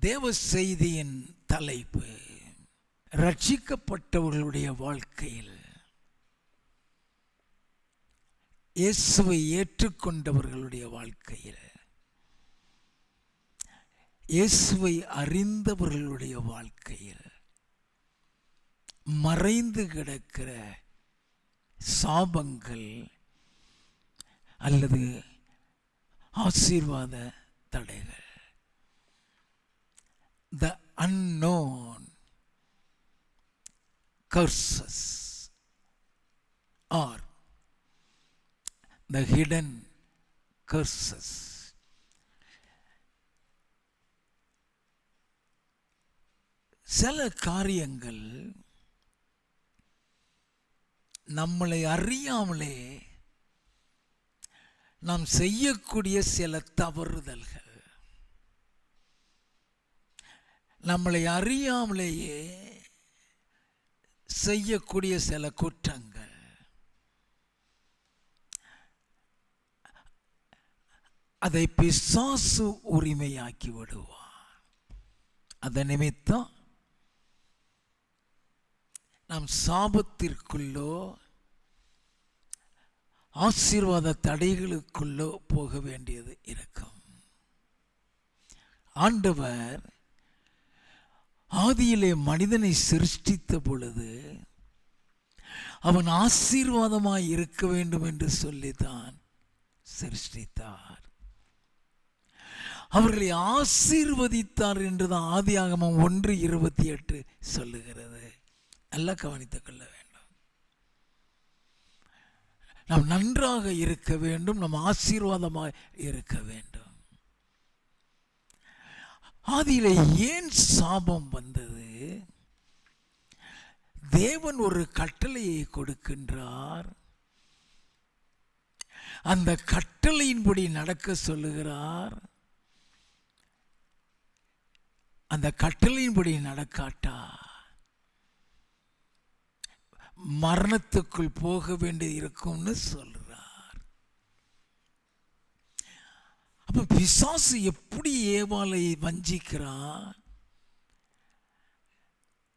தேவ செய்தியின் தலைப்பு ரட்சிக்கப்பட்டவர்களுடைய வாழ்க்கையில், இயேசுவை ஏற்றுக்கொண்டவர்களுடைய வாழ்க்கையில், இயேசுவை அறிந்தவர்களுடைய வாழ்க்கையில் மறைந்து கிடக்கிற சாபங்கள் அல்லது ஆசீர்வாத தடைகள், the unknown curses or the hidden curses. சில காரியங்கள் நம்மளை அறியாமலே நாம் செய்யக்கூடிய சில தவறுதல்கள், நம்மளை அறியாமலேயே செய்யக்கூடிய சில குற்றங்கள், அதை பிசாசு உரிமையாக்கி விடுவார். அதன் நிமித்தம் நாம் சாபத்திற்குள்ளோ ஆசீர்வாத தடைகளுக்குள்ளோ போக வேண்டியது இருக்கும். ஆண்டவர் ஆதியிலே மனிதனை சிருஷ்டித்த பொழுது அவன் ஆசீர்வாதமாய் இருக்க வேண்டும் என்று சொல்லித்தான் சிருஷ்டித்தார். அவர்களை ஆசீர்வதித்தார் என்றுதான் ஆதியாகமம் 1:28 சொல்லுகிறது. நல்லா கவனித்துக் கொள்ள வேண்டும். நாம் நன்றாக இருக்க வேண்டும், நாம் ஆசீர்வாதமாக இருக்க வேண்டும். ஆதியிலே ஏன் சாபம் வந்தது? தேவன் ஒரு கட்டளையை கொடுக்கின்றார், அந்த கட்டளையின்படி நடக்க சொல்லுகிறார். அந்த கட்டளையின்படி நடக்காட்டா மரணத்துக்குள் போக வேண்டியது இருக்கும்னு சொல்றார். அப்ப பிசாசு எப்படி ஏவாளை வஞ்சிக்கிறான்?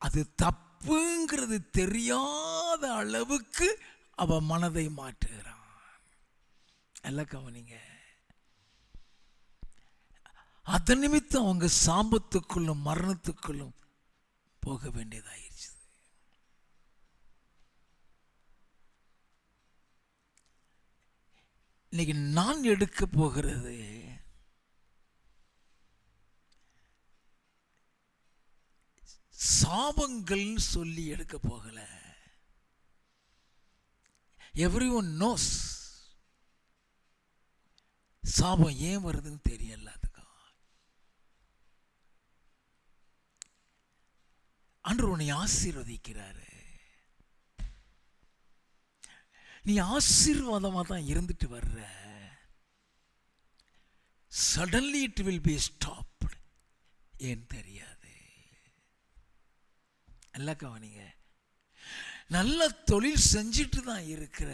அது தப்புங்கிறது தெரியாத அளவுக்கு அவ மனதை மாற்றுகிறான். எல்லாம் கவனிங்க. அதன் நிமித்தம் அவங்க சாபத்துக்குள்ளும் மரணத்துக்குள்ளும் போக வேண்டியதாயிருச்சு. இன்னைக்கு நான் எடுக்க போகிறது சாபங்கள் சொல்லி எடுக்க போகல. எவ்ரிஒன் நோஸ் சாபம் ஏன் வருதுன்னு தெரியும் எல்லாத்துக்கும். ஆண்டவர் உன்னை ஆசீர்வதிக்கிறாரு. நீ ஆசீர்வாதமா தான் இருந்துட்டு வர்ற. Suddenly it will be stopped. ஏன் தெரியாது. எல்லாம் கவனிங்க. நல்ல தொழில் செஞ்சிட்டு தான் இருக்கிற,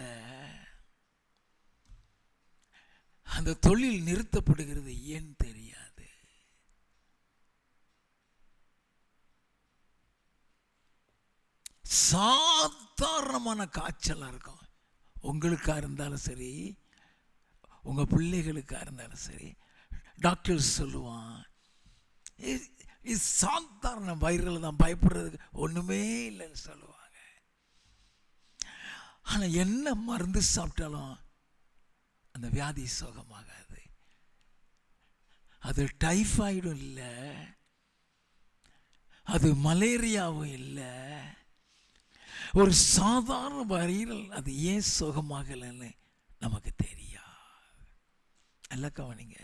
அந்த தொழில் நிறுத்தப்படுகிறது. ஏன் தெரியாது. சாதாரணமான காய்ச்சலா இருக்கும். உங்களுக்கா இருந்தாலும் சரி, உங்க பிள்ளைகளுக்கா இருந்தாலும் சரி, டாக்டர் சொல்லுவான் இது சாதாரண வைரல் தான், பயப்படுறதுக்கு ஒண்ணுமே இல்லைன்னு சொல்லுவாங்க. ஆனா என்ன மருந்து சாப்பிட்டாலும் அந்த வியாதி சுகமாகாது. அது டைஃபாய்டும் இல்லை, அது மலேரியாவும் இல்லை, ஒரு சாதாரண வைரல். அது ஏன் சுகமாகலைன்னு நமக்கு தெரியா. எல்லாம் கவனிங்க.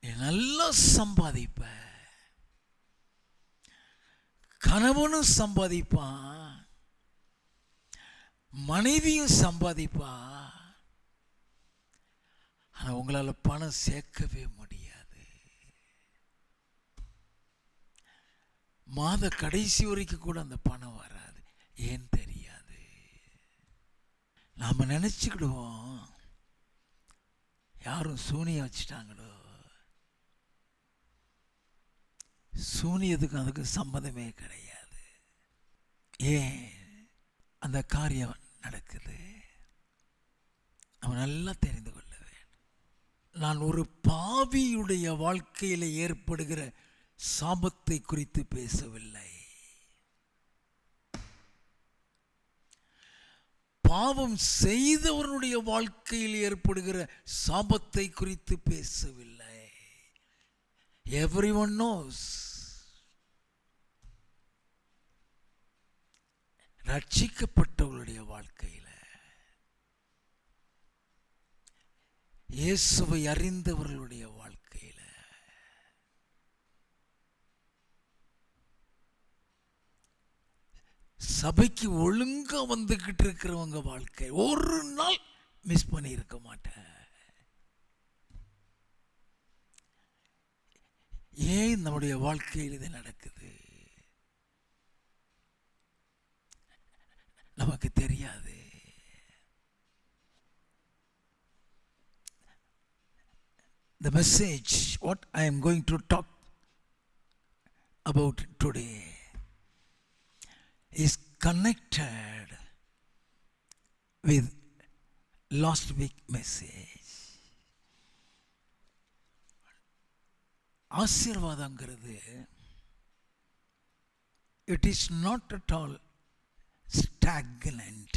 நீ நல்லா சம்பாதிப்ப, கணவனும் சம்பாதிப்பான், மனைவியும் சம்பாதிப்பா. ஆனா உங்களால பணம் சேர்க்கவே முடியாது. மாத கடைசி வரைக்கும் கூட அந்த பணம் வராது. ஏன் தெரியாது. நாம நினைச்சுக்கிடுவோம் யாரும் சூனியம் வச்சுட்டாங்களோ, சூனியத்துக்கு அதுக்கு சம்மதமே கிடையாது. ஏன் அந்த காரியம் நடக்குது? அவன் நல்லா தெரிந்து கொள்ள வேண்டும். நான் ஒரு பாவியுடைய வாழ்க்கையில் ஏற்படுகிற சாபத்தை குறித்து பேசவில்லை. பாவம் செய்தவனுடைய வாழ்க்கையில் ஏற்படுகிற சாபத்தை குறித்து பேசவில்லை. Everyone nose. ரட்சிக்கப்பட்டவர்களுடைய வாழ்க்கையில், இயேசுவை அறிந்தவர்களுடைய வாழ்க்கையில், சபைக்கு ஒழுங்கா வந்துகிட்டு இருக்கிறவங்க வாழ்க்கை ஒரு நாள் மிஸ் பண்ணி இருக்க மாட்டேன். ஏன் நம்முடைய வாழ்க்கையில் இது நடக்குது நமக்கு தெரியாது. The message what I am going to talk about today is connected with last week message. ஆசீர்வாதங்கிறது it is not at all stagnant.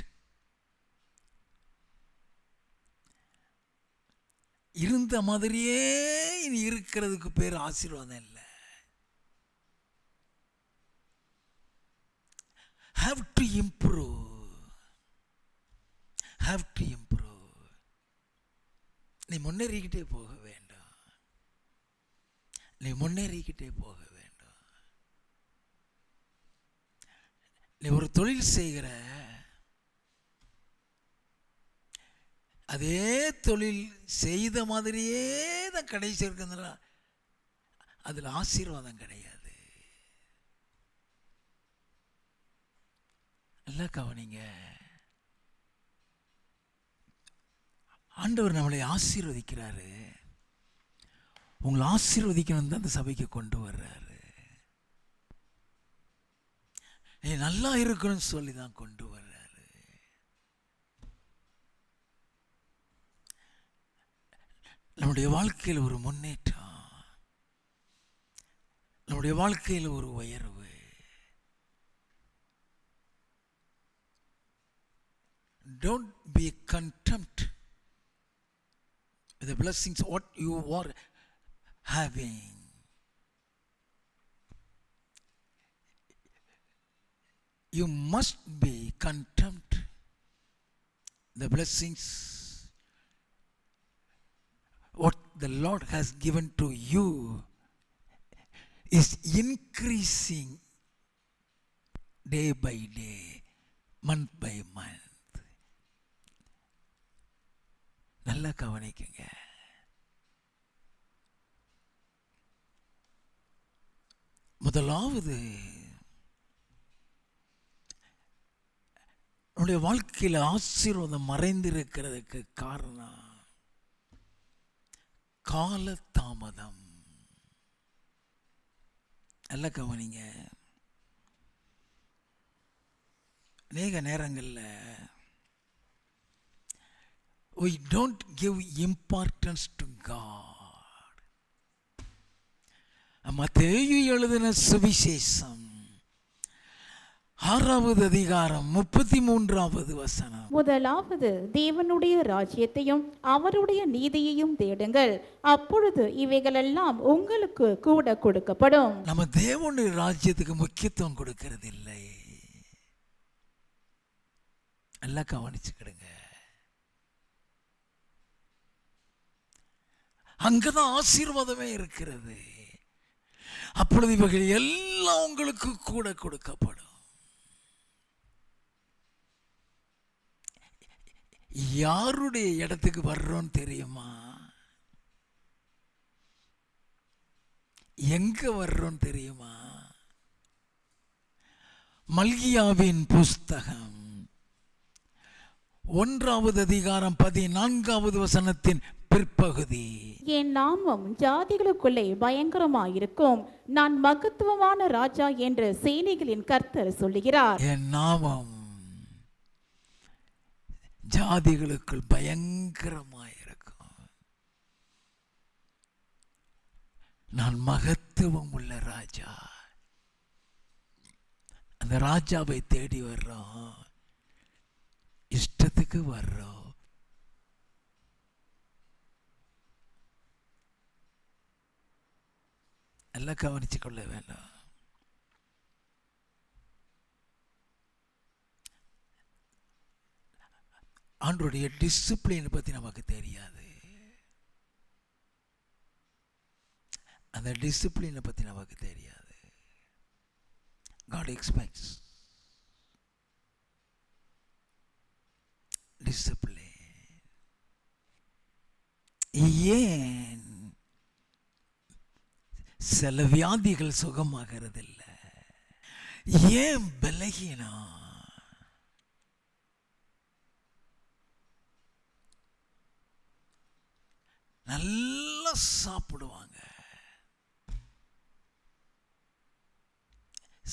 இருந்த மாதிரியே இனி இருக்கிறதுக்கு பேர் ஆசீர்வாதம் இல்லை. have to improve. நீ முன்னேறிக்கிட்டே போக வேண்டும். நீ ஒரு தொழில் செய்கிற, அதே தொழில் செய்த மாதிரியே தான் கடைசி இருக்குதுன்னா அதில் ஆசீர்வாதம் கிடையாது. நல்லா கவனிங்க. ஆண்டவர் நம்மளை ஆசீர்வதிக்கிறாரு. உங்களை ஆசீர்வதிக்கணும் தான் அந்த சபைக்கு கொண்டு வர்றாரு. நீ நல்லா இருக்கணும்னு சொல்லி தான் கொண்டு வர்றாரு. நம்முடைய வாழ்க்கையில் ஒரு முன்னேற்றம், நம்முடைய வாழ்க்கையில் ஒரு உயர்வு. Don't be content with the blessings what you are having. You must be content. The blessings what the Lord has given to you is increasing day by day, month by month. நல்லா கவனிக்குங்க. முதலாவது, நம்முடைய வாழ்க்கையில் ஆசீர்வாதம் மறைந்திருக்கிறதுக்கு காரணம் கால தாமதம். நல்லா கவனிங்க. அநேக நேரங்களில் we don't give importance to God. மத்தேயு எழுதின சுவிசேஷம் 6வது அதிகாரம் 33வது வசனம். முதலாவது தேவனுடைய ராஜ்யத்தையும் அவருடைய நீதியையும் தேடுங்கள், அப்பொழுது இவைகளெல்லாம் உங்களுக்கு கூட கொடுக்கப்படும். நம்ம தேவனுடைய ராஜ்யத்துக்கு முக்கியத்துவம் கொடுக்கிறது இல்லை. எல்லாம் கவனிச்சுக்கிடுங்க. அங்கதான் ஆசீர்வாதமே இருக்கிறது. அப்பொழுது இவைகள் எல்லாம் உங்களுக்கு கூட கொடுக்கப்படும். யாருடைய இடத்துக்கு வர்றோம் தெரியுமா? எங்க வர்றோம் தெரியுமா? மல்கியாவின் புஸ்தகம் 1வது அதிகாரம் 14வது வசனத்தின் பிற்பகுதி. என் நாமம் ஜாதிகளுக்குள்ளே பயங்கரமாயிருக்கும், நான் மகத்துவமான ராஜா என்று சேனைகளின் கர்த்தர் சொல்லுகிறார். என் நாமம் ஜாதிகளுக்குள் பயங்கரமாயிருக்கும், நான் மகத்துவம் உள்ள ராஜா. அந்த ராஜாவை தேடி வர்றோம், இஷ்டத்துக்கு வர்றோம். எல்லாம் கவனிச்சு கொள்ள வேண்டாம். ஆண்டவருடைய டிசிப்ளின் பற்றி நமக்கு தெரியாது. அந்த டிசிப்ளினை பற்றி நமக்கு தெரியாது. God expects discipline. ஏன் சில வியாதிகள் சுகமாகிறது இல்லை? ஏன் பலகீனம்? நல்லா சாப்பிடுவாங்க,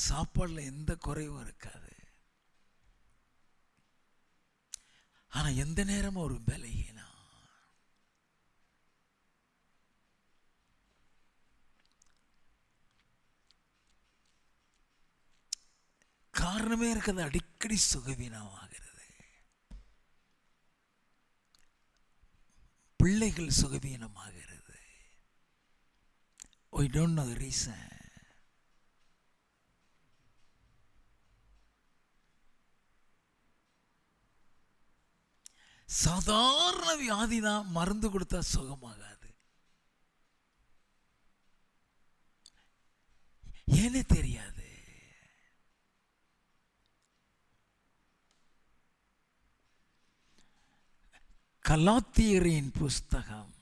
சாப்பாடுல எந்த குறைவும் இருக்காது, ஆனா எந்த நேரமும் ஒரு பலகீனம். காரணமே இருக்கிறது அடிக்கடி சுகவீனமாகிறது. பிள்ளைகள் சுகவீனமாகிறது. We don't know the reason. சாதாரண வியாதி தான், மருந்து கொடுத்தா சுகமாகாது. ஏனே தெரியாது. கலாத்தியரின் புஸ்தகம்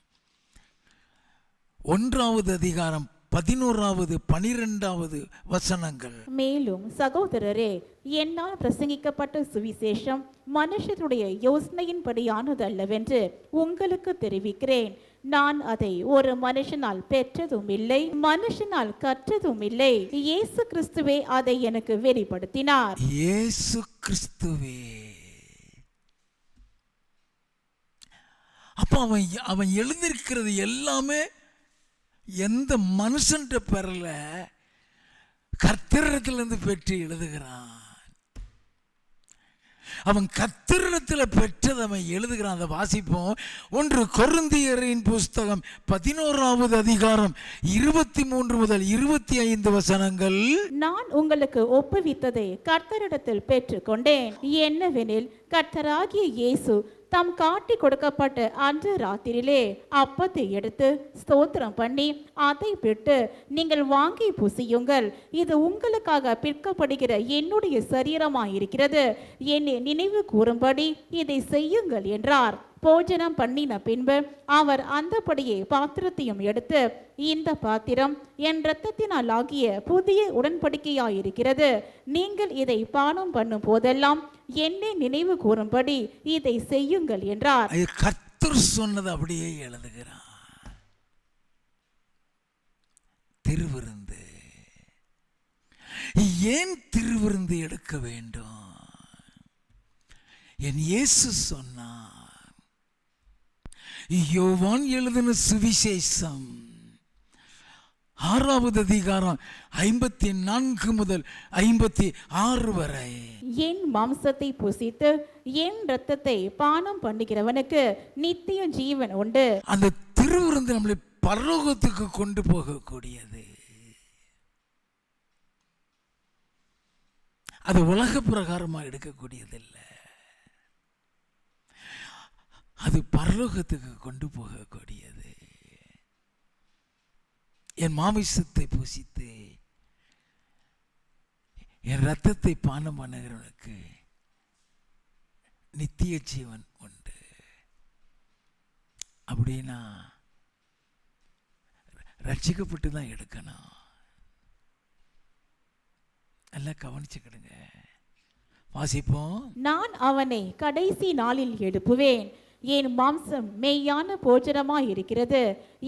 1வது அதிகாரம் 11வது 12வது வசனங்கள். மேலும் சகோதரரே, என்னால் பிரசங்கிக்கப்பட்ட சுவிசேஷம் மனுஷருடைய யோசனையின்படியானது அல்லவென்று உங்களுக்கு தெரிவிக்கிறேன். நான் அதை ஒரு மனுஷனால் பெற்றதும் இல்லை, மனுஷனால் கற்றதும் இல்லை. இயேசு கிறிஸ்துவே அதை எனக்கு வெளிப்படுத்தினார். இயேசு கிறிஸ்துவே. அப்ப அவன் எழுந்திருக்கிறது எல்லாமே எந்த மனுஷன்ட்ட பெறல, கர்த்தரிடத்திலிருந்து பெற்று எழுதுகிறான். அவன் கர்த்தரிடத்தில் பெற்றது அவன் எழுதுகிறான். அதை வாசிப்போம். 1 கொரிந்தியரின் புஸ்தகம் 11வது அதிகாரம் 23 முதல் 25 வசனங்கள். நான் உங்களுக்கு ஒப்புவித்ததை கர்த்தரிடத்தில் பெற்றுக்கொண்டேன். என்னவெனில், கர்த்தராகிய இயேசு தாம் காட்டி கொடுக்கப்பட்ட அன்று ராத்திரியிலே அப்பத்தை எடுத்து ஸ்தோத்திரம் பண்ணி அதை விட்டு, நீங்கள் வாங்கி புசியுங்கள், இது உங்களுக்காக பிற்கப்படுகிற என்னுடைய சரீரமாயிருக்கிறது, என்னை நினைவு கூறும்படி இதை செய்யுங்கள் என்றார். போஜனம் பண்ணின பின்பு அவர் அந்தபடியே பாத்திரத்தையும் எடுத்து, இந்த பாத்திரம் என் இரத்தத்தினால் ஆகிய புதிய உடன்படிக்கையாயிருக்கிறது, நீங்கள் இதை பானம் பண்ணும் போதெல்லாம் என்னை நினைவு கூறும்படி இதை செய்யுங்கள் என்றார். கர்த்தர் சொன்னது அப்படியே எழுதுகிறார். திருவிருந்து. ஏன் திருவிருந்து எடுக்க வேண்டும்? என் இயேசு சொன்னார். யோவான் எழுதின சுவிசேஷம் 6வது அதிகாரம் 54 முதல் 56 வரை. என் மாம்சத்தை புசித்து என் இரத்தத்தை பானம் பண்ணுகிறவனுக்கு நித்திய ஜீவன் உண்டு. அந்த திருவிருந்து நம்மளை பரலோகத்துக்கு கொண்டு போகக்கூடியது. அது உலக பிரகாரமாக எடுக்கக்கூடியதில்லை, அது பரலோகத்துக்கு கொண்டு போகக்கூடியது. என் மாமிசத்தை புசித்து என் ரத்தத்தை பானம் பண்ணுகிறவனுக்கு நித்திய ஜீவன் உண்டு. அப்படின்னா ரட்சிக்கப்பட்டு தான் எடுக்கணும். எல்லாம் கவனிச்சுக்கிடுங்க. வாசிப்போம். நான் அவனை கடைசி நாளில் எழுப்புவேன், என் மாம்சம் மெய்யான போஜனமாய் இருக்கிறது,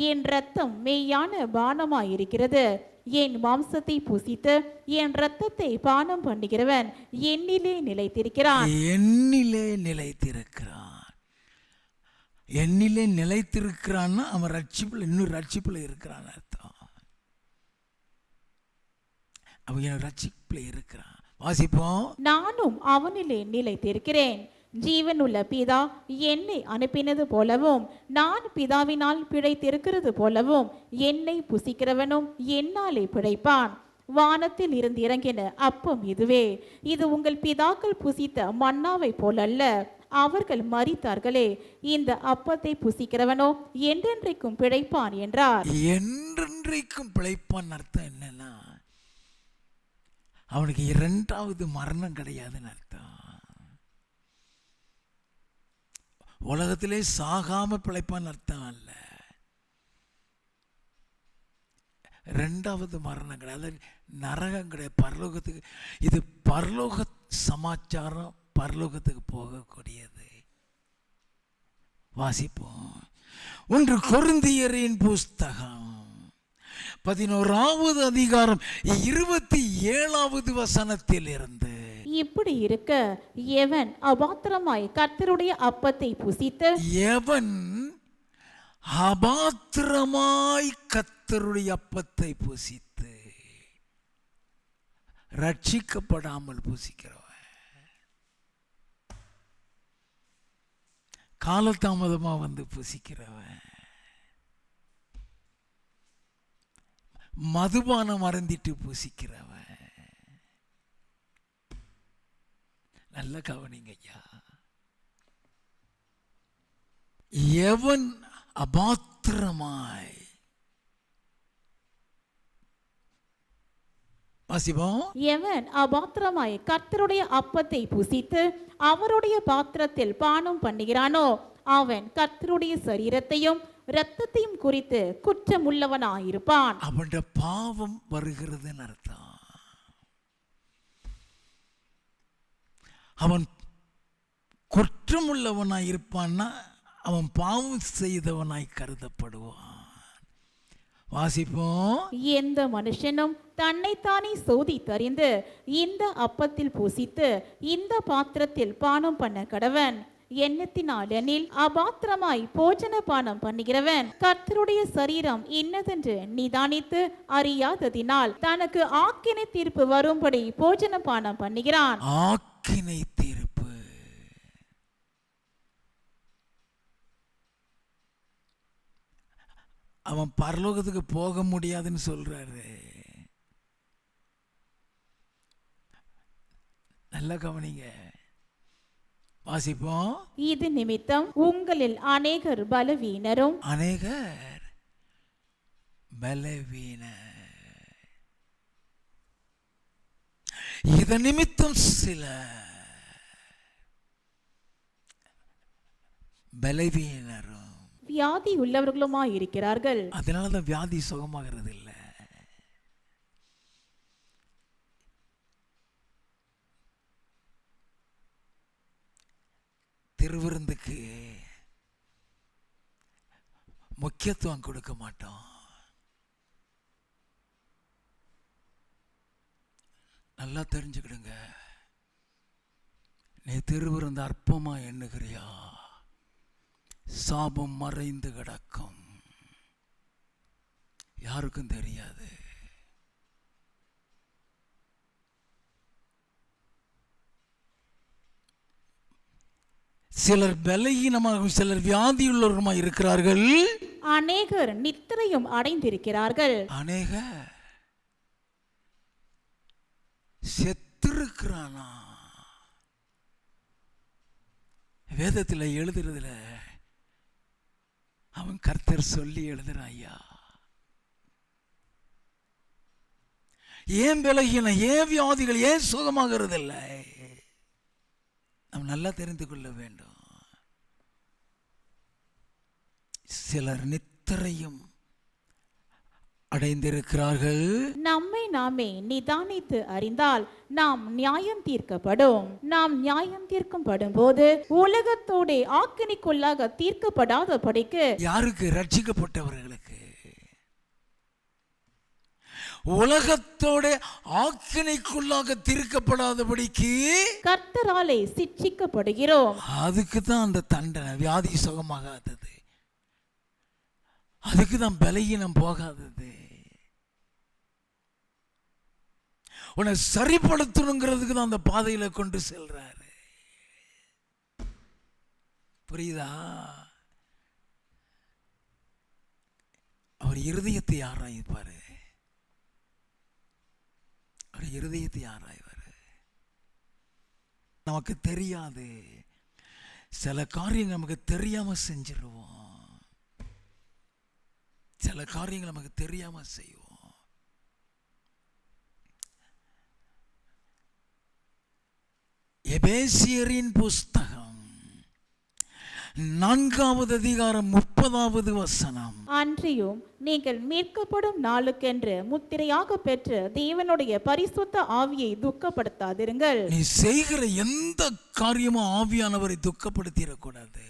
என் இரத்தம் மெய்யான பானமாய் இருக்கிறது. என் மாம்சத்தை புசித்து என் இரத்தத்தை பானம் பண்ணுகிறவன் என்னிலே நிலைத்திருக்கிறான். என்னிலே நிலைத்திருக்கிறான். என்னிலே நிலைத்திருக்கிறான்னா அவன் ரட்சிப்புல, இன்னும் ரட்சிப்புல இருக்கிறான் அர்த்தம். அவன் என் ரட்சிப்புல இருக்கிறான். வாசிப்போம். நானும் அவனிலே நிலைத்திருக்கிறேன். ஜீவனுள்ள பிதா என்னை அனுப்பினது போலவும் நான் பிதாவினால் பிழைத்திருக்கிறது போலவும் என்னை புசிக்கிறவனும் என்னாலே பிழைப்பான். வானத்தில் இருந்து இறங்கின அப்பம் இதுவே. இது உங்கள் பிதாக்கள் புசித்த மன்னாவை போலல்ல. அவர்கள் மரித்தார்களே. இந்த அப்பத்தை புசிக்கிறவனோ என்றென்றைக்கும் பிழைப்பான் என்றார். என்றென்றைக்கும் பிழைப்பான் அர்த்தம் என்னன்னா, அவனுக்கு இரண்டாவது மரணம் கிடையாதுன்னு அர்த்தம். உலகத்திலே சாகாம பிழைப்பான் அர்த்தம் அல்ல. ரெண்டாவது மரணம் கிடையாது, நரகம் கிடையாது, பரலோகத்துக்கு. இது பரலோக சமாச்சாரம், பரலோகத்துக்கு போகக்கூடியது. வாசிப்போம். 1 கொரிந்தியரின் புஸ்தகம் 11வது அதிகாரம் 27வது வசனத்தில் இருந்து. இப்படி இருக்க எவன் அபாத்திரமாய் கர்த்தருடைய அப்பத்தை புசித்து, எவன் அபாத்திரமாய் கர்த்தருடைய அப்பத்தை புசித்து, ரட்சிக்கப்படாமல் புசிக்கிறவன், காலதாமதமா வந்து புசிக்கிறவன், மதுபானம் அருந்திட்டு புசிக்கிறவன். நல்ல கவனிங்க ஐயா. எவன் அபாத்திரமாய், வாசிப்போம். எவன் அபாத்திரமாய் கர்த்தருடைய அப்பத்தை புசித்து அவருடைய பாத்திரத்தில் பானம் பண்ணுகிறானோ அவன் கர்த்தருடைய சரீரத்தையும் இரத்தத்தையும் குறித்து குற்றமுள்ளவனாயிருப்பான். அவனுடைய பாவம் வருகிறதுன்னு அர்த்தம். அவன் குற்றமுள்ளவனாய் இருப்பான்னா அவன் பாவம் செய்தவனாய் கருதப்படுவான். வாசிப்போம். எந்த மனுஷனும் தன்னைத்தானே சோதித்தறிந்து இந்த அப்பத்தில் புசித்து இந்த பாத்திரத்தில் பானம் பண்ண கடவன். எண்ணத்தினாலெனில் அபாத்திரமாய் போஜன பானம் பண்ணுகிறவன் கர்த்தருடைய சரீரம் இன்னதென்று நிதானித்து அறியாததினால் தனக்கு ஆக்கினை தீர்ப்பு வரும்படி போஜன பானம் பண்ணுகிறான். ஆக்கினை தீர்ப்பு. அவன் பரலோகத்துக்கு போக முடியாதுன்னு சொல்றாரு. நல்லா கவனிங்க. வாசிப்போம். இது நிமித்தம் உங்களில் அநேகர் பலவீனரும் இத நிமித்தம் சில பலவீனரும் வியாதி உள்ளவர்களுமாய் இருக்கிறார்கள். அதனாலதான் வியாதி சுகமாகிறது இல்லை. திருவிருந்துக்கு முக்கியத்துவம் கொடுக்க மாட்டோம். நல்லா தெரிஞ்சுக்கிடுங்க. நீ திருவிருந்து அற்பமா எண்ணுகிறியா, சாபம் மறைந்து கிடக்கும், யாருக்கும் தெரியாது. சிலர் பலகீனமாக, சிலர் வியாதியுள்ளவருமாய் இருக்கிறார்கள். அநேகர் நித்திரையும் அடைந்திருக்கிறார்கள். அநேகர் செத்திருக்கிறானா. வேதத்தில் எழுதுறதுல அவன் கர்த்தர் சொல்லி எழுதுறான். ஐயா, ஏன் பலகீனம், ஏன் வியாதிகள், ஏன் சுகமாகிறது இல்லை? நாம் நல்லா தெரிந்து கொள்ள வேண்டும். சிலர் நித்திரையும் அடைந்திருக்கிறார்கள். நம்மை நாமே நிதானித்து அறிந்தால் நாம் நியாயம் தீர்க்கப்படும். நாம் நியாயம் தீர்க்கப்படும் போது உலகத்தோட ஆக்கினிக்குள்ளாக தீர்க்கப்படாதபடிக்கு. யாருக்கு? ரட்சிக்கப்பட்டவர்களுக்கு. உலகத்தோட ஆக்கினைக்குள்ளாக தீர்க்கப்படாதபடிக்கு கர்த்தராலே சிட்சிக்கப்படுகிறோம். அதுக்கு தான் அந்த தண்டனை. வியாதி சுகமாகாதது, அதுக்கு தான் பலகீனம் போகாதது. உன்னை சரிப்படுத்தணுங்கிறதுக்கு தான் அந்த பாதையில கொண்டு செல்றாரு. புரியுதா? அவர் இருதயத்தை ஆராய்ப்பாரு. அவர் இருதயத்தை ஆராய்வார். நமக்கு தெரியாது, சில காரியங்கள் நமக்கு தெரியாம செஞ்சிருவோம். சில காரியங்கள் நமக்கு தெரியாம செய்வோம். எபேசியரின் புஸ்தகம் 4வது அதிகாரம் 30வது வசனம். அன்றியும் நீங்கள் மீட்கப்படும் நாளுக்கென்று முத்திரையாக பெற்று தேவனுடைய பரிசுத்த ஆவியை துக்கப்படுத்தாதிருங்கள். நீ செய்கிற எந்த காரியமும் ஆவியானவரை துக்கப்படுத்திடக்கூடாது.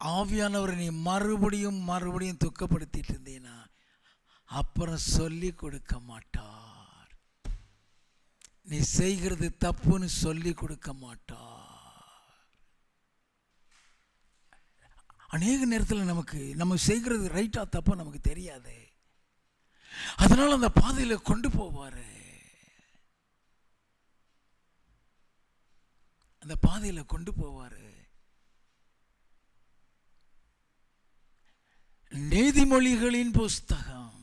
ஆவியானவரை நீ மறுபடியும் மறுபடியும் துக்கப்படுத்திட்டு இருந்தீன்னா அப்புறம் சொல்லி கொடுக்க மாட்டார். நீ செய்கிறது தப்புன்னு சொல்லி கொடுக்க மாட்டார். அநேக நேரத்தில் நம்ம செய்கிறது ரைட்டா தப்பா நமக்கு தெரியாது. அதனால அந்த பாதையில கொண்டு போவாரு. அந்த பாதையில கொண்டு போவாரு. நீதிமொழிகளின் புஸ்தகம்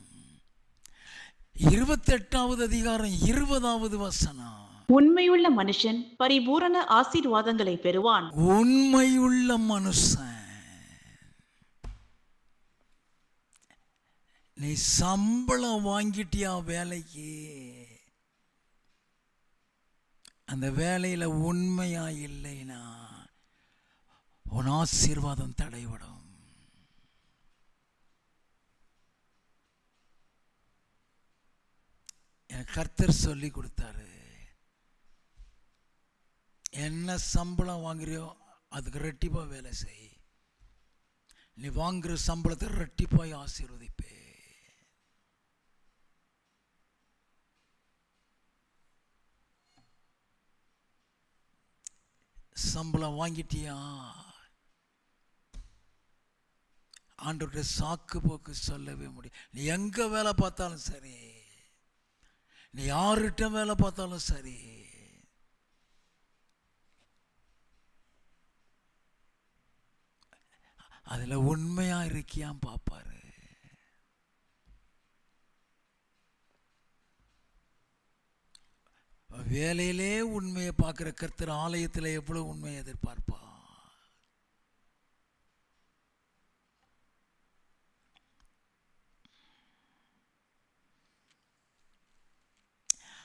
28வது அதிகாரம் 20வது வசனம். உண்மையுள்ள மனுஷன் பரிபூரண ஆசீர்வாதங்களை பெறுவான். உண்மையுள்ள மனுஷன். நீ சம்பளம் வாங்கிட்டியா வேலைக்கு, அந்த வேலையில உண்மையா இல்லைனா உன் ஆசீர்வாதம் தடைபடும். கர்த்தர் சொல்லி கொடுத்தாரு, என்ன சம்பளம் வாங்குறியோ அதுக்கு ரெட்டிப்பா வேலை செய். நீ வாங்குற சம்பளத்தை ரெட்டிப்பாய் ஆசீர்வதிப்பே. சம்பளம் வாங்கிட்டியா, ஆண்டவருடைய சாக்கு போக்கு சொல்லவே முடியும். நீ எங்க வேலை பார்த்தாலும் சரி, நீ யார்கிட்ட வேலை பார்த்தாலும் சரி, அதுல உண்மையா இருக்கியான்னு பார்ப்பாரு. வேலையிலே உண்மையை பார்க்கிற கர்த்தர் ஆலயத்தில் எவ்வளவு உண்மையை எதிர்பார்ப்பா.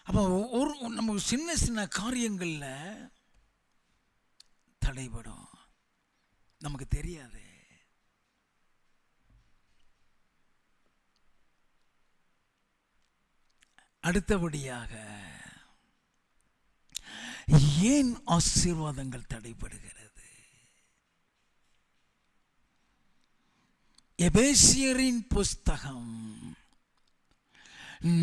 அப்போ நம்ம சின்ன சின்ன காரியங்கள்ல தடைபடும், நமக்கு தெரியாது. அடுத்தபடியாக ஏன் ஆசீர்வாதங்கள் தடைபடுகிறது? எபேசியரின் புஸ்தகம்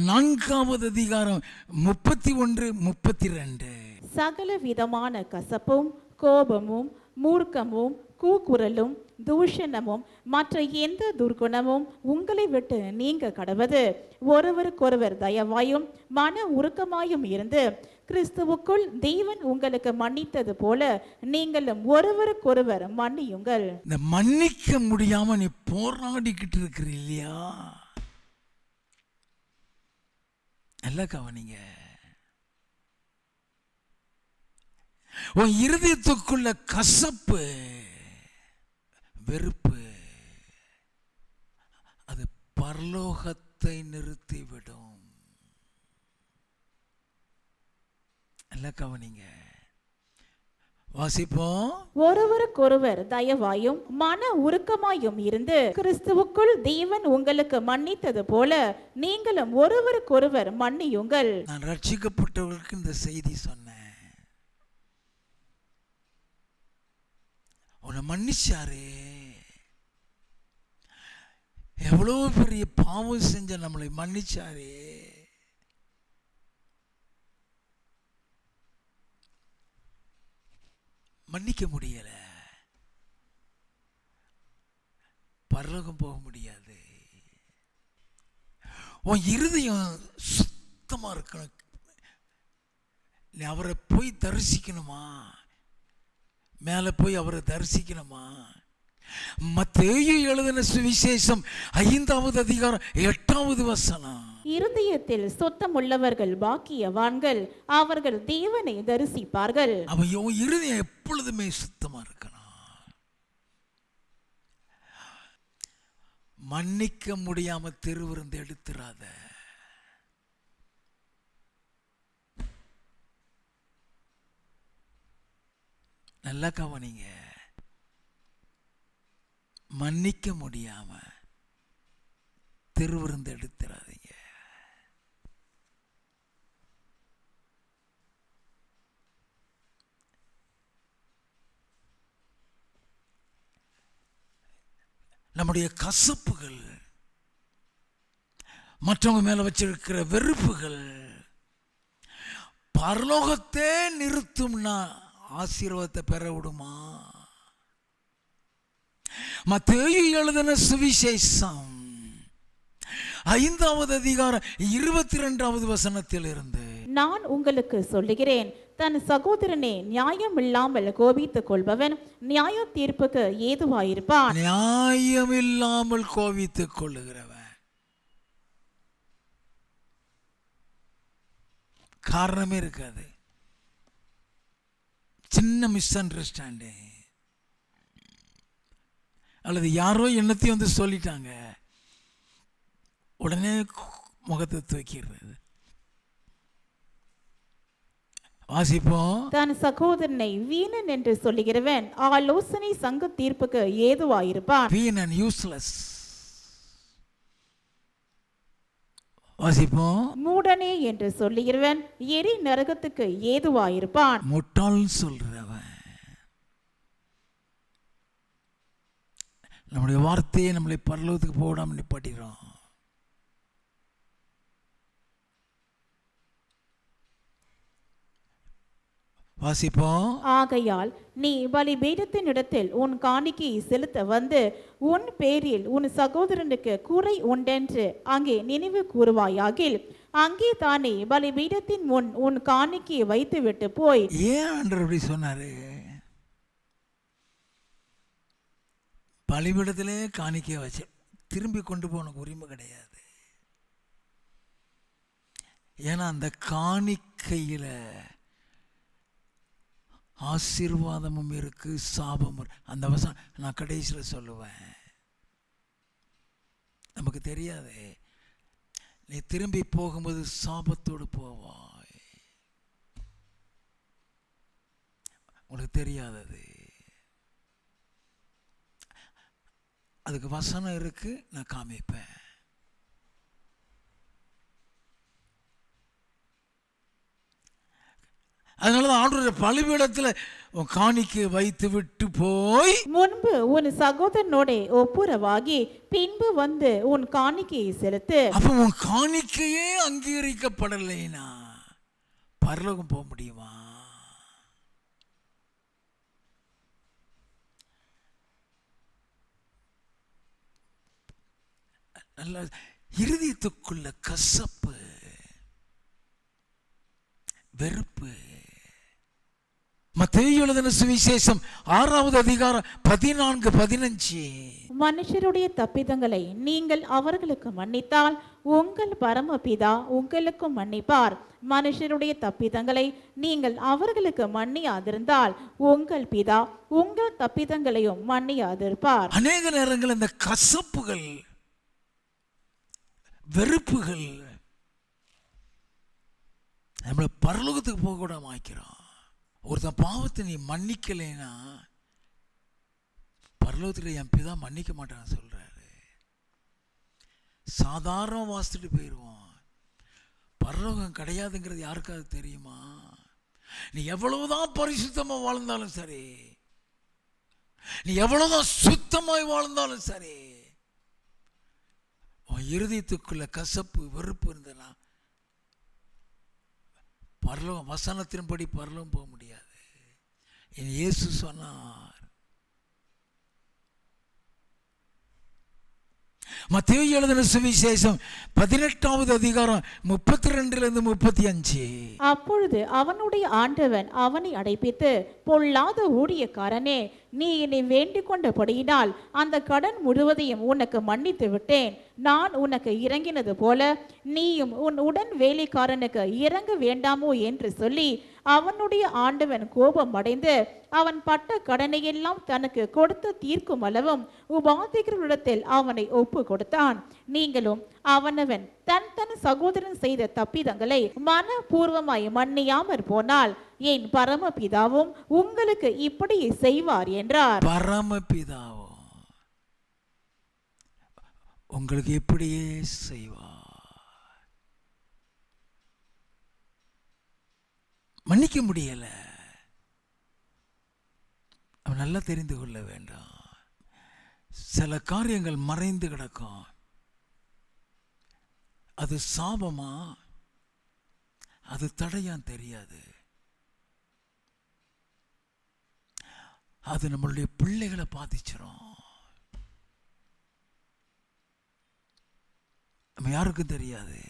4வது அதிகாரம் 31, 32. சகல விதமான கசப்பும் கோபமும் மூர்க்கமும் கூக்குரலும் தூஷணமும் மற்ற எந்த துர்குணமும் உங்களை விட்டு நீங்க கடவது. ஒருவருக்கொருவர் தயவாயும் மன உருக்கமாயும் இருந்து கிறிஸ்துவுக்குள் தேவன் உங்களுக்கு மன்னித்தது போல நீங்களும் ஒருவருக்கொருவர் மன்னியுங்கள். இந்த மன்னிக்க முடியாம நீ போராடிக்கிட்டு இருக்கிற இல்லையா, நல்லா கவனிங்க. உன் இருதயத்துக்குள்ள கசப்பு வெறுப்பு அது பரலோகத்தை நிறுத்திவிடும். நல்லா கவனிங்க. வாசிப்போம். ஒருவருக்கொருவர் தயவாயும் மன உருக்கமாயும் இருந்து கிறிஸ்துவுக்குள் தேவன் உங்களுக்கு மன்னித்தது போல நீங்களும் ஒருவருக்கொருவர் மன்னியுங்கள். நான் ரட்சிக்கப்பட்டவர்களுக்கு இந்த செய்தி சொன்னேன். உன்னை மன்னிச்சாரு. எவ்வளவு பெரிய பாவம் செஞ்ச நம்மளை மன்னிச்சாரு. மன்னிக்க முடியல, பரலோகம் போக முடியாது. உன் இருதயம் சுத்தமா இருக்கணும். நீ அவரை போய் தரிசிக்கணுமா? மேலே போய் அவரை தரிசிக்கணுமா? மத்தேயு எழுதின சுவிசேஷம் 5வது அதிகாரம் 8வது வசனம். இருதயத்தில் சுத்தமுள்ளவர்கள் பாக்கியவான்கள், அவர்கள் தேவனை தரிசிப்பார்கள். அவன் இருதயம் எப்பொழுதுமே சுத்தமா இருக்கணும். மன்னிக்க முடியாம திருவிருந்து எடுத்துறாத. நல்லா கவனிங்க. மன்னிக்க முடியாம திருவிருந்து எடுத்துறாதீங்க. நம்முடைய கசப்புகள், மற்றவங்க மேல வச்சிருக்கிற வெறுப்புகள் பரலோகத்தே நிறுத்தும்னா ஆசீர்வாதத்தை பெற விடுமா? மத்தேயு எழுதின சுவிசேஷம் 5வது அதிகாரம் 22வது வசனத்தில் இருந்து, நான் உங்களுக்கு சொல்லுகிறேன், தன் சகோதரனை நியாயமில்லாமல் கோபித்துக் கொள்பவன் நியாய தீர்ப்புக்கு ஏதுவாயிருப்பான். நியாயமில்லாமல் கோபித்துக் கொள்ளுகிறவன் காரணமே இருக்காது. சின்ன மிஸ் அண்டர்ஸ்டாண்டிங் அல்லது யாரோ என்னத்தையும் வந்து சொல்லிட்டாங்க, உடனே முகத்தை தூக்கிடுறது. வாசிப்போம். தன் சகோதரனை வீணன் என்று சொல்லுகிறவன் ஆலோசனை சங்க தீர்ப்புக்கு ஏதுவாயிருப்பான். வீணன், யூஸ்லெஸ். வாசிப்போம். மூடனே என்று சொல்லுகிறவன் எரி நரகத்துக்கு ஏதுவாயிருப்பான். முட்டாள் சொல்றவன். நம்முடைய வார்த்தையை நம்மளை பரலோகத்துக்கு போடாம நிப்பாட்டிடுறோம். வாசிப்போம். ஆகையால் நீ பலிபீடத்தின் இடத்தில் உன் காணிக்கையை செலுத்த வந்து உன் பேரில் உன் சகோதரனுக்கு குறை உண்டென்று அங்கே நினைவு கூறுவாயாகில் அங்கே தானே பலிபீடத்தின் முன் உன் காணிக்கையை வைத்து விட்டு போய். ஏன் ஆண்டவர் அப்படி சொன்னாரு? பலிபீடத்திலே காணிக்கையை வச்சு திரும்பி கொண்டு போன உரிமை கிடையாது. ஏன்னா அந்த காணிக்கையில ஆசீர்வாதமும் இருக்கு, சாபமும். அந்த வசனம் நான் கடைசியில் சொல்லுவேன். நமக்கு தெரியாது, நீ திரும்பி போகும்போது சாபத்தோடு போவாய். உனக்கு தெரியாதது. அதுக்கு வசனம் இருக்கு, நான் காமிப்பேன். அதனாலதான் ஆண்டவருடைய பலிபீடத்தில் உன் காணிக்கை வைத்து விட்டு போய் முன்பு உன் சகோதரனோட ஒப்புரவாகி பின்பு வந்து உன் காணிக்கையை செலுத்து. அப்ப உன் காணிக்கையே அங்கீகரிக்கப்படலைனா பரலோகம் போக முடியுமா? நல்ல இருதயத்துக்குள்ள கசப்பு, வெறுப்பு. மத்தேயு எழுதின சுவிசேஷம் 6வது அதிகாரம் 14-15. மனுஷருடைய தப்பிதங்களை நீங்கள் அவர்களுக்கு மன்னித்தால் உங்கள் பரமபிதா உங்களுக்கும் மன்னிப்பார். மனுஷருடைய தப்பிதங்களை நீங்கள் அவர்களுக்கு மன்னியாதிருந்தால் உங்கள் பிதா உங்கள் தப்பிதங்களையும் மன்னியாதிருப்பார். அநேக நேரங்கள் இந்த கசப்புகள், வெறுப்புகள் நம்மளை பரலோகத்துக்கு போக கூட மாய்க்கிறோம். ஒருத்தன் பாவத்தை நீ மன்னிக்கலைன்னா பரலோகத்தில் என் பிதா மன்னிக்க மாட்டான்னு சொல்றாரு. சாதாரண வாசிச்சுட்டு போயிடுவோம். பரலோகம் கிடையாதுங்கிறது யாருக்காவது தெரியுமா? நீ எவ்வளவுதான் பரிசுத்தமாக வாழ்ந்தாலும் சரி, நீ எவ்வளவுதான் சுத்தமாய் வாழ்ந்தாலும் சரி, உன் இருதயத்துக்குள்ள கசப்பு வெறுப்பு இருந்தனா பரலோகம் வசனத்தின்படி பரலோகம் போக முடியாது. இயேசு சொன்னார், மத்தேயு எழுதின சுவிசேஷம் 18வது அதிகாரம் 32 35. அப்பொழுது அவனுடைய ஆண்டவன் அவனை அடைப்பித்து, பொல்லாத ஊழியக்காரனே, நீ என்னை வேண்டிக் கொண்டபடியினால் அந்த கடன் முழுவதையும் உனக்கு மன்னித்து விட்டேன். நான் உனக்கு இறங்கினது போல நீயும் உன் உடன் வேலைக்காரனுக்கு இறங்க வேண்டாமோ என்று சொல்லி அவனுடைய ஆண்டவன் கோபம் அடைந்து அவன் பட்ட கடனையெல்லாம் தனக்கு கொடுத்து தீர்க்கும் அளவும் உபாதிகளிடத்தில் அவனை ஒப்பு கொடுத்தான். நீங்களும் அவனவன் தன் தன் சகோதரன் செய்த தப்பிதங்களை மனப்பூர்வமாய் மன்னியாமற் போனால் என் பரமபிதாவும் உங்களுக்கு இப்படி செய்வார் என்றார். பரமபிதாவும் உங்களுக்கு இப்படியே செய்வார். மன்னிக்க முடியல, அவன் நல்லா தெரிந்து கொள்ள வேண்டாம். சில காரியங்கள் மறைந்து கிடக்கும். அது சாபமா, அது தடையான் தெரியாது. அது நம்மளுடைய பிள்ளைகளை பாதிச்சிடும். நம்ம யாருக்கும் தெரியாது.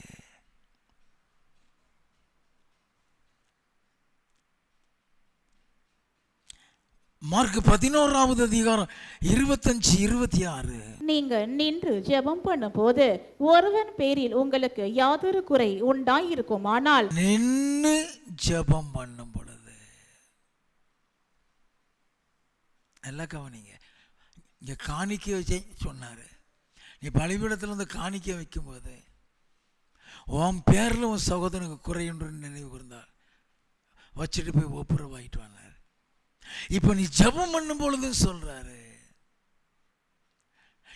மார்க் 11வது அதிகாரம் 25 26. நீங்க நின்று ஜெபம் பண்ணும் போது ஒருவன் பேரில் உங்களுக்கு யாதொரு குறை உண்டாயிருக்குமானால், நின்று ஜெபம் பண்ணும் பொழுது, நல்லா கவனிங்க, இங்க காணிக்கை வச்சு சொன்னாரு. நீ பலிபீடத்தில் வந்து காணிக்கை வைக்கும் போது உன் பேரில் உன் சகோதரனுக்கு குறையுன்று நினைவு இருந்தால் வச்சுட்டு போய் ஒப்புரவாயிட்டு வந்தார். இப்போ நீ ஜெபம் பண்ணும் பொழுது சொல்றாரு,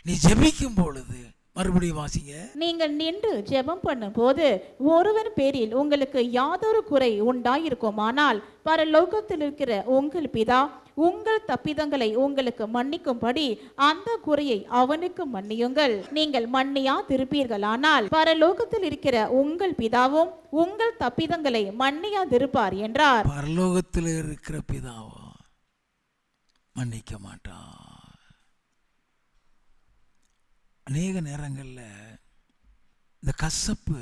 நீ ஜெபிக்கும் பொழுது, மறுபடியும் வாசிங்க, நீங்கள் நின்று ஜெபம் பண்ணும் போது ஒருவன் பேரில் உங்களுக்கு யாதொரு குறை உண்டாயிருக்குமானால் பரலோகத்தில் இருக்கிற உங்கள் பிதா உங்கள் தப்பிதங்களை உங்களுக்கு மன்னிக்கும்படி அந்த குறையை அவனுக்கு மன்னியுங்கள். நீங்கள் மன்னியா திருப்பீர்களானால் பரலோகத்தில் இருக்கிற உங்கள் பிதாவும் உங்கள் தப்பிதங்களை மன்னியா திருப்பார் என்றார். பரலோகத்தில் இருக்கிற பிதாவும் மன்னிக்க மாட்டான். அநேக நேரங்களில் இந்த கசப்பு,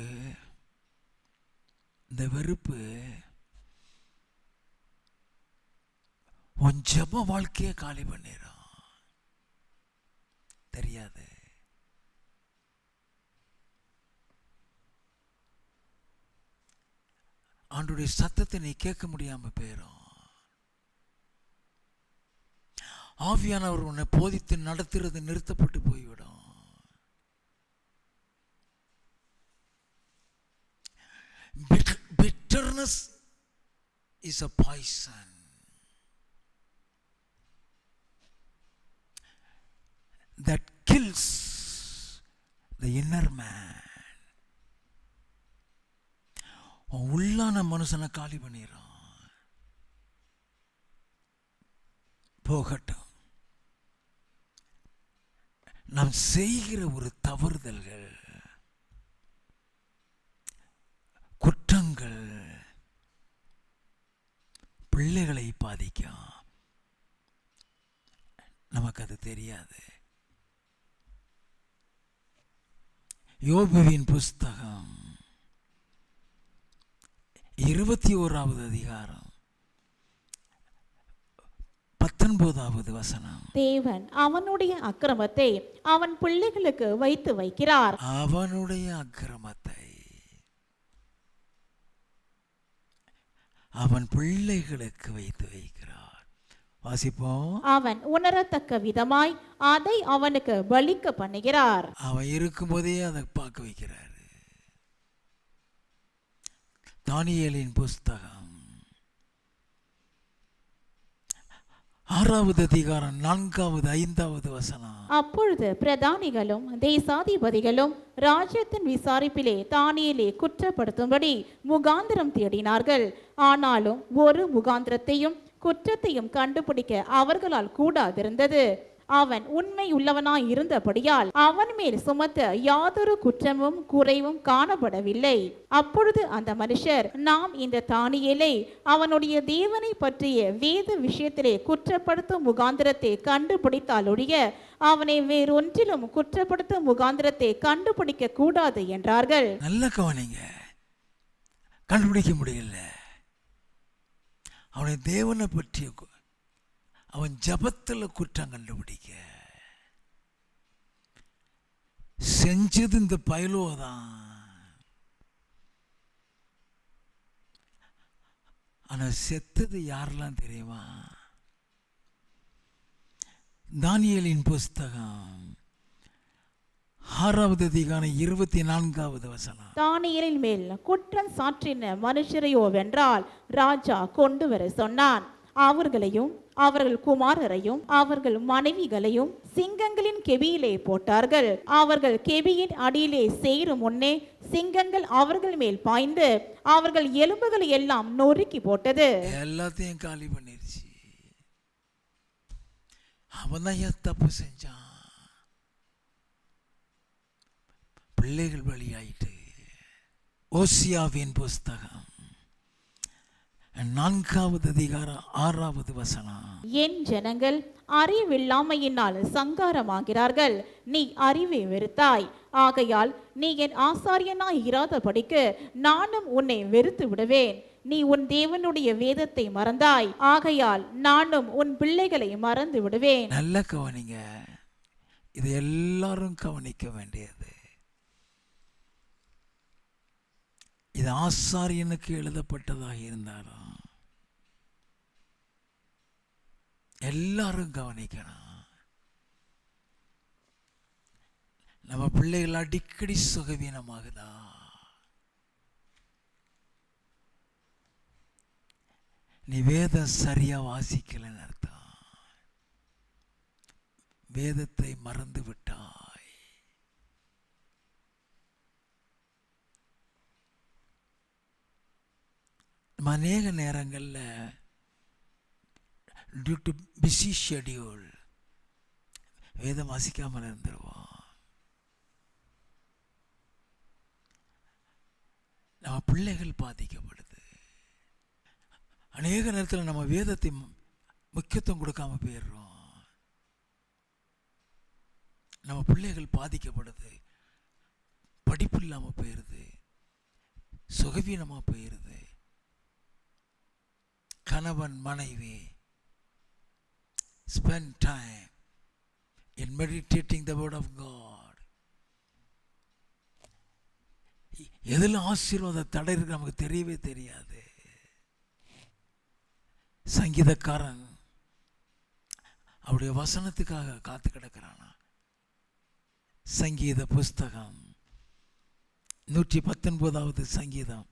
இந்த வெறுப்பு உன் ஜெப வாழ்க்கையை காலி பண்ணிடும். தெரியாது. ஆண்டவருடைய சத்தத்தை நீ கேட்க முடியாம போயிடும். ஆவியானவர் உன்னை போதித்து நடத்துறது நிறுத்தப்பட்டு போய்விடும். Bitterness is a poison. That kills the inner man. உள்ளான மனுஷனை காலி பண்ணிடும். போகட்டும். நாம் செய்கிற ஒரு தவறுதல்கள், குற்றங்கள் பிள்ளைகளை பாதிக்கும். நமக்கு அது தெரியாது. யோபுவின் புஸ்தகம் 21வது அதிகாரம் 19வது வசனம். தேவன் அவனுடைய அக்கிரமத்தை அவன் பிள்ளைகளுக்கு வைத்து வைக்கிறார். அவனுடைய அக்கிரமத்தை அவன் பிள்ளைகளுக்கு வைத்து வைக்கிறார். வாசிப்போம். அவன் உணரத்தக்க விதமாய் அதை அவனுக்கு பலிக்க பண்ணுகிறார். அவன் இருக்கும்போதே அதை பார்க்க வைக்கிறார். தானியேலின் புஸ்தகம் 6வது அதிகாரம் 4வது 5வது வசனம். அப்பொழுது பிரதானிகளும் தேசாதிபதிகளும் ராஜ்யத்தின் விசாரிப்பிலே தானியேலை குற்றப்படுத்தும்படி முகாந்திரம் தேடினார்கள். ஆனாலும் ஒரு முகாந்திரத்தையும் குற்றத்தையும் கண்டுபிடிக்க அவர்களால் கூடாதிருந்தது. அவன் உண்மை உள்ளவனாய் இருந்தபடியால் அவன் மேல் சுமத்த யாதொரு குற்றமும் குறைவும் காணப்படவில்லை. அப்பொழுது அந்த மனுஷர், நாம் இந்த தானியேலை அவனுடைய தேவனை பற்றிய வேத விஷயத்திலே குற்றப்படுத்தும் முகாந்திரத்தை கண்டுபிடித்தாலொழிய அவனை வேறொன்றிலும் குற்றப்படுத்தும் முகாந்திரத்தை கண்டுபிடிக்க கூடாது என்றார்கள். நல்ல கவனிங்க, கண்டுபிடிக்க முடியல. அவனை தேவனை பற்றிய அவன் ஜபத்தில் குற்றம் கண்டுபிடிக்க செஞ்சது இந்த பயலோதான். ஆனா செத்தது யாரெல்லாம் தெரியுமா? தானியேலின் புஸ்தகம் 6வது அதிகாரம் 24வது வசனம். தானியேலின் மேல் குற்றம் சாற்றின மனுஷரையோ வென்றால் ராஜா கொண்டு வர சொன்னான். அவர்களையும் அவர்கள் குமாரரையும் அவர்கள் மனைவிகளையும் சிங்கங்களின் கெபியிலே போட்டார்கள். அவர்கள் கெபியின் அடியிலே சேரும் முன்னே சிங்கங்கள் அவர்கள் மேல் பாய்ந்து அவர்கள் எலும்புகளை எல்லாம் நொறுக்கி போட்டது. எல்லாத்தையும் காலி பண்ணிருச்சு. அவன் தான் ஏன் தப்பு செஞ்சான்? பிள்ளைகள் பலியாயிட்டு. ஓசியாவின் புஸ்தகம் 4வது அதிகாரம் 6வது வசனம். என் ஜனங்கள் அறிவில்லாமையினால் சங்காரமாகிறார்கள், நீ அறிவை வெறுத்தாய். ஆகையால் நீ என் ஆசாரியனாய் இராதபடிக்கு நானும் உன்னை வெறுத்து விடுவேன். நீ உன் தேவனுடைய வேதத்தை மறந்தாய், ஆகையால் நானும் உன் பிள்ளைகளை மறந்து விடுவேன். நல்ல கவனிங்க, இது எல்லாரும் கவனிக்க வேண்டியது. இது ஆசாரியனுக்கு எழுதப்பட்டதாக இருந்தாலும் எல்லாரும் கவனிக்கணும். நம்ம பிள்ளைகள் அடிக்கடி சுகவீனமாகுதா? நீ வேதம் சரியா வாசிக்கலன்னு அர்த்தம். வேதத்தை மறந்து விட்டாய். அநேக நேரங்களில் டியூ டு பிஸி ஷெடியூல் வேதம் வாசிக்காமல் இருந்துருவோம். நம்ம பிள்ளைகள் பாதிக்கப்படுது. அநேக நேரத்தில் நம்ம வேதத்தை முக்கியத்துவம் கொடுக்காம போயிடுறோம். நம்ம பிள்ளைகள் பாதிக்கப்படுது. படிப்பு இல்லாமல் போயிடுது, சுகவீனமாக போயிடுது. கணவன் மனைவி spend time in meditating the word of God. எதில் ஆசீர்வாத தடை இருக்கு நமக்கு தெரியவே தெரியாது. சங்கீதக்காரன் அவருடைய வசனத்துக்காக காத்து கிடக்கிறானா. சங்கீத புஸ்தகம் 119வது சங்கீதம்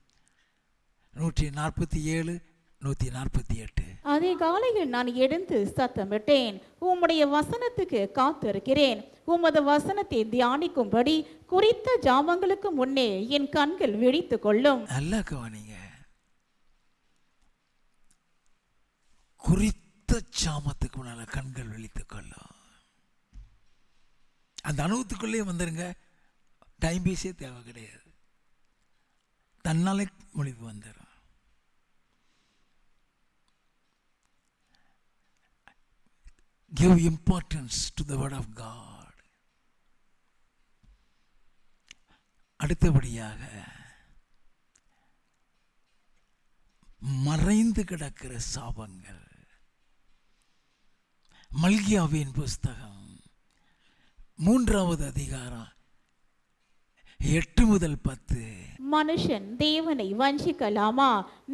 147 148. அதிகாலையில் நான் எழுந்து சத்தமிட்டேன், உம்முடைய வசனத்துக்கு காத்திருக்கிறேன். உமது வசனத்தை தியானிக்கும்படி குறித்த ஜாமங்களுக்கு முன்னே என் கண்கள் விழித்து கொள்ளும். நல்லா கவனிங்க, குறித்த ஜாமத்துக்கு முன்னால கண்கள் விழித்துக் கொள்ளும். அந்த அனுபவத்துக்குள்ளே வந்துருங்க. டைம் பீஸே தேவை கிடையாது, தன்னாலே மொழிவு வந்துடும். Give importance to the word of God. அடுத்தபடியாக மறைந்து கிடக்கிற சாபங்கள். மல்கியாவின் புஸ்தகம் 3வது அதிகாரம் 8 முதல் 10. மனுஷன் தேவனை வஞ்சிக்கலாமா?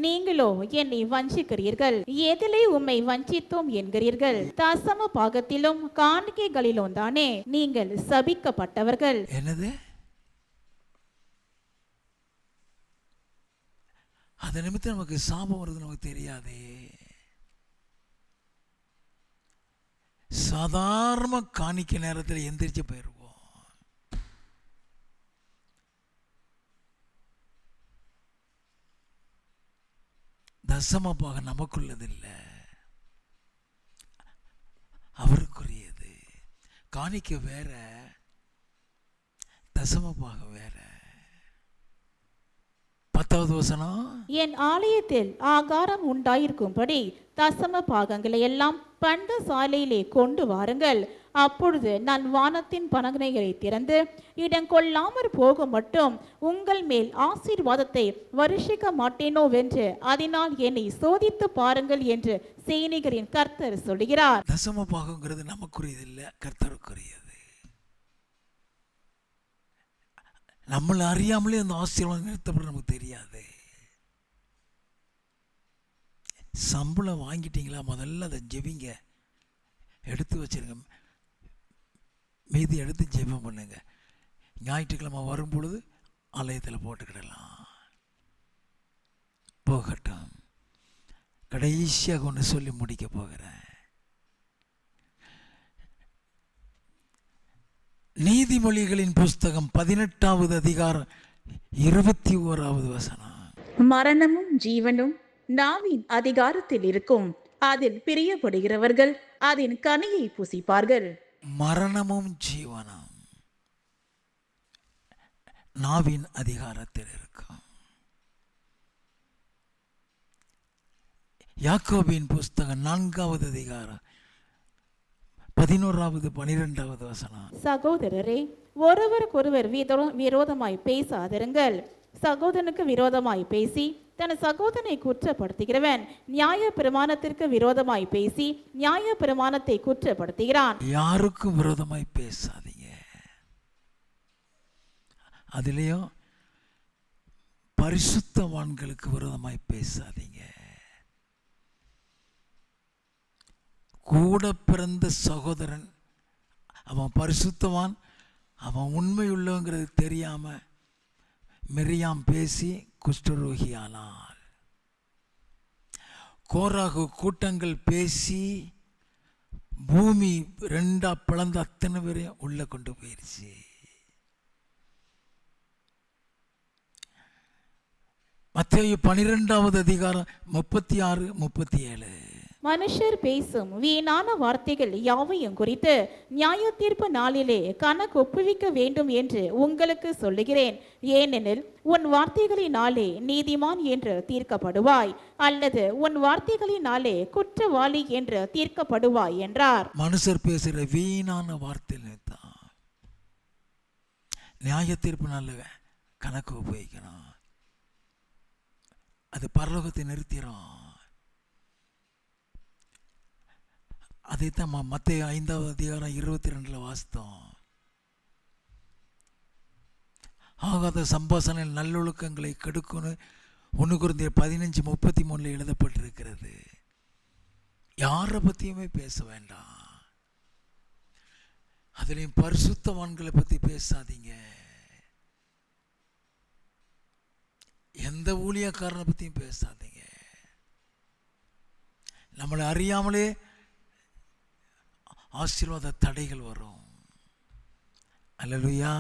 நீங்களோ என்னை வஞ்சிக்கிறீர்கள். எதிலே உம்மை வஞ்சித்தோம் என்கிறீர்கள்? தசம பாகத்திலும் காணிக்கைகளிலும் தானே. நீங்கள் சபிக்கப்பட்டவர்கள். என்னது? அது நிமித்தம் நமக்கு சாபம் வருது நமக்கு தெரியாதே. சாதாரண காணிக்க நேரத்தில் எந்திரிச்சு போயிடுவோம். தசம பாகம் நமக்குள்ளதில்லை, அவருக்குரியது. காணிக்க வேற, தசம பாகம் வேற. 10வது வசனம், என் ஆலயத்தில் ஆகாரம் உண்டாயிருக்கும்படி தசம பாகங்களை எல்லாம் பண்ட சாலையிலே கொண்டு வாருங்கள். அப்பொழுது நான் வானத்தின் பலகணிகளை திறந்து இடங்கொள்ளாமற் போக மட்டும் உங்கள் மேல் ஆசீர்வாதத்தை வருஷிக்க மாட்டேனோவென்று அதனால் என்னை சோதித்து பாருங்கள் என்று சேனைகளின் கர்த்தர் சொல்கிறார். தசம பாகங்கிறது நமக்குரியது இல்லை, கர்த்தருக்குரியது. நம்மளை அறியாமலே அந்த ஆசீர்வாதம் நிறுத்தப்பட நமக்கு தெரியாது. சம்பளம் வாங்கிட்டீங்களா, முதல்ல அதை ஜெபிங்க, எடுத்து வச்சிருங்க, மீதி எடுத்து ஜெபம் பண்ணுங்க. ஞாயிற்றுக்கிழமை வரும் பொழுது ஆலயத்தில் போட்டுக்கிடலாம். போகட்டும். கடைசியாக ஒன்று சொல்லி முடிக்க போகிறேன். நீதிமொழிகளின் புஸ்தகம் 18வது அதிகாரம் 21வது வசனம். மரணமும் ஜீவனும் நாவின் அதிகாரத்தில் இருக்கும், அதில் பிரியப்படுகிறவர்கள் அதன் கனியை புசிப்பார்கள். மரணமும் ஜீவனும் நாவின் அதிகாரத்தில் இருக்கும். யாக்கோபின் புஸ்தகம் 4வது அதிகாரம் 11வது 12வது வசனம். சகோதரரே, ஒருவருக்கொருவர் விரோதமாய் பேசாதிருங்கள். சகோதரனுக்கு விரோதமாய் பேசி தன் சகோதரனை குற்றப்படுத்துகிறவன் நியாய பிரமாணத்திற்கு விரோதமாய் பேசி நியாய பிரமாணத்தை குற்றப்படுத்துகிறான். யாருக்கும் விரோதமாய் பேசாதீங்க. அதிலேயும் பரிசுத்தவான்களுக்கு விரோதமாய் பேசாதீங்க. கூட பிறந்த சகோதரன், அவன் பரிசுத்தவான், அவன் உண்மையுள்ளவங்கிறது தெரியாம மிரியாம் பேசி குஷ்டரோகியானாள். கோராகு கூட்டங்கள் பேசி பூமி 2 பிளந்து அத்தனை பேரையும் உள்ள கொண்டு போயிருச்சு. மத்தேயு 12வது அதிகாரம் 36, 37. மனுஷர் பேசும் வீணான வார்த்தைகள் யாவையும் குறித்து நியாய தீர்ப்பு நாளிலே கணக்கு ஒப்புவிக்க வேண்டும் என்று உங்களுக்கு சொல்லுகிறேன். ஏனெனில் உன் வார்த்தைகளினாலே நீதிமான் என்று தீர்க்கப்படுவாய், அல்லது உன் வார்த்தைகளினாலே குற்றவாளி என்று தீர்க்கப்படுவாய் என்றார். மனுஷர் பேசுகிற வீணான வார்த்தையில தான் நியாய தீர்ப்பு நாளில் கணக்கு உபயோகிக்கணும். அது பரலோகத்தை நிறுத்திடும். அதைத்தான் மத்தேயு 5வது அதிகாரம் 22 வாசித்தோம். ஆகாத சம்பாஷணை நல்லொழுக்கங்களை கெடுக்கும்னு 1 கொரிந்தியர் 15:33 எழுதப்பட்டிருக்கிறது. யாரை பற்றியுமே பேச வேண்டாம். அதுலேயும் பரிசுத்தவான்களை பற்றி பேசாதீங்க. எந்த ஊழியக்காரனை பற்றியும் பேசாதீங்க. நம்மளை அறியாமலே ஆசீர்வாத தடைகள் வரும். அல்லேலூயா.